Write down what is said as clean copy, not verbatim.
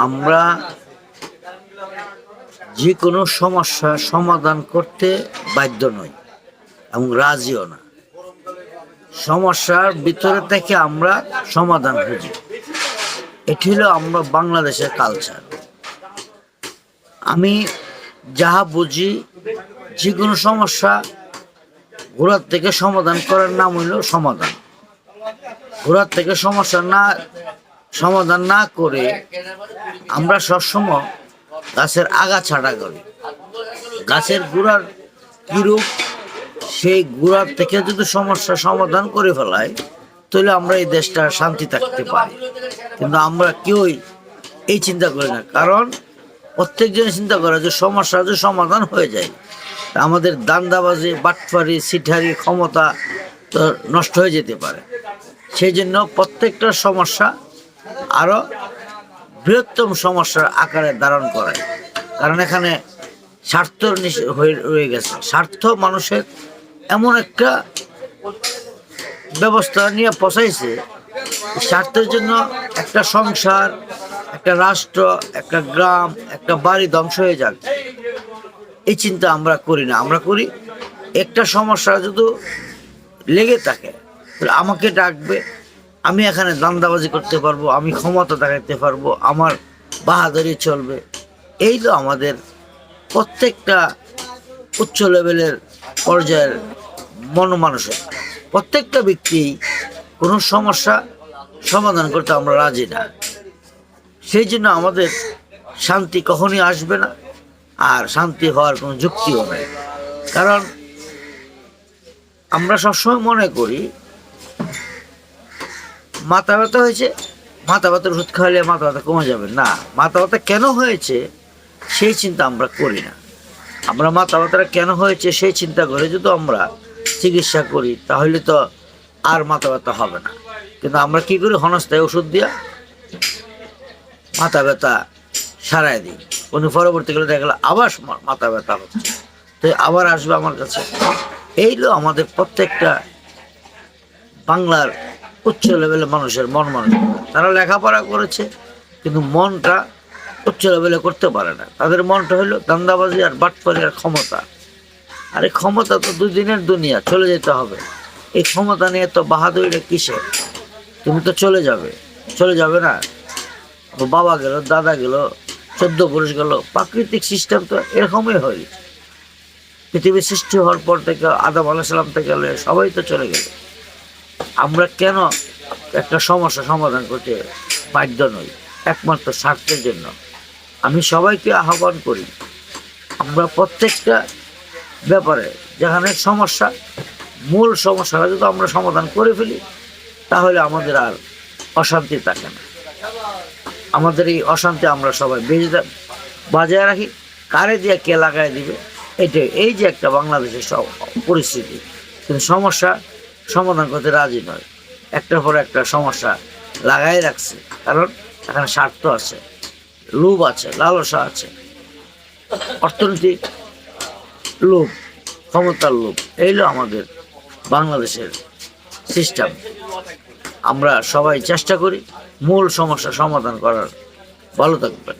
আমরা যে কোনো সমস্যার সমাধান করতে বাধ্য নই এবং রাজিও না। সমস্যার ভিতরে থেকে আমরা সমাধান খুঁজি। এটি হলো আমরা বাংলাদেশের কালচার। আমি যাহা বুঝি, যে কোনো সমস্যা ঘোরার থেকে সমাধান করার নাম হইল সমাধান। ঘোরার থেকে সমাধান না করে আমরা সবসময় গাছের আগাছাটা করি। গাছের গোড়ার কিরূপ, সেই গোড়ার থেকে যদি সমস্যার সমাধান করে ফেলায়, তাহলে আমরা এই দেশটা শান্তি থাকতে পারি। কিন্তু আমরা কেউই এই চিন্তা করি না, কারণ প্রত্যেকজন চিন্তা করে যে সমস্যা যদি সমাধান হয়ে যায়, আমাদের দান্দাবাজি, বাটফারি, সিঠারি ক্ষমতা তো নষ্ট হয়ে যেতে পারে। সেই জন্য প্রত্যেকটা সমস্যা আরো বৃহত্তম সমস্যার আকারে ধারণ করে, কারণ এখানে স্বার্থ রয়ে গেছে। স্বার্থ মানুষের এমন একটা ব্যবস্থা নিয়ে পচাইছে, স্বার্থের জন্য একটা সংসার, একটা রাষ্ট্র, একটা গ্রাম, একটা বাড়ি ধ্বংস হয়ে যাক, এই চিন্তা আমরা করি না। আমরা করি একটা সমস্যা যদি লেগে থাকে, আমাকে ডাকবে, আমি এখানে দান্দাবাজি করতে পারবো, আমি ক্ষমতা দেখাতে পারবো, আমার বাহাদুরি চলবে। এই তো আমাদের প্রত্যেকটা উচ্চ লেভেলের পর্যায়ের মনমানসিক। প্রত্যেকটা ব্যক্তি কোনো সমস্যা সমাধান করতে আমরা রাজি না। সেই জন্য আমাদের শান্তি কখনই আসবে না, আর শান্তি হওয়ার কোনো যুক্তিও নেই। কারণ আমরা সবসময় মনে করি মাথা ব্যথা হয়েছে, মাথা ব্যথার ওষুধ খাওয়ালে মাথা ব্যথা কমে যাবে। না, মাথা ব্যথা কেন হয়েছে সেই চিন্তা আমরা করি না। আমরা মাথা ব্যথাটা কেন হয়েছে সেই চিন্তা করে যদি আমরা চিকিৎসা করি, তাহলে তো আর মাথা ব্যথা হবে না। কিন্তু আমরা কি করি, ক্ষণস্থায়ী ওষুধ দিয়া মাথা ব্যথা সারাই দিই। কোনো পরবর্তীকালে দেখা গেল আবার মাথা ব্যথা হচ্ছে, তো আবার আসবে আমার কাছে। এইগুলো আমাদের প্রত্যেকটা বাংলার উচ্চ লেভেলের মানুষের মন মানসিকতা। তারা লেখাপড়া করেছে কিন্তু মনটা উচ্চ লেভেলে করতে পারে না। তাদের মনটা হলো দান্দাবাজি আর বাটপারি আর ক্ষমতা। আর এই ক্ষমতা তো দুদিনের দুনিয়া, চলে যেতে হবে। এই ক্ষমতা নিয়ে তো বাহাদুরিটা কিসে? তুমি তো চলে যাবে না। বাবা গেল, দাদা গেল, 14 পুরুষ গেল। প্রাকৃতিক সিস্টেম তো এরকমই হয়। পৃথিবীর সৃষ্টি হওয়ার পর থেকে আদম আলাইহিস সালাম থেকে সবাই তো চলে গেল। আমরা কেন একটা সমস্যা সমাধান করতে বাধ্য নই? একমাত্র স্বার্থের জন্য। আমি সবাইকে আহ্বান করি, আমরা প্রত্যেকটা ব্যাপারে যেখানে সমস্যা, মূল সমস্যাটা যদি আমরা সমাধান করে ফেলি, তাহলে আমাদের আর অশান্তি থাকে না। আমাদের এই অশান্তি আমরা সবাই বাজায় রাখি, কারে দিয়ে কে লাগাই দিবে এটাই। এই যে একটা বাংলাদেশের সব পরিস্থিতি, কিন্তু সমস্যা সমাধান করতে রাজি নয়। একটার পর একটা সমস্যা লাগাই রাখছে, কারণ এখানে স্বার্থ আছে, লোভ আছে, লালসা আছে, অর্থনৈতিক লোভ, ক্ষমতার লোভ। এইগুলো আমাদের বাংলাদেশের সিস্টেম। আমরা সবাই চেষ্টা করি মূল সমস্যা সমাধান করার। ভালো থাকবেন।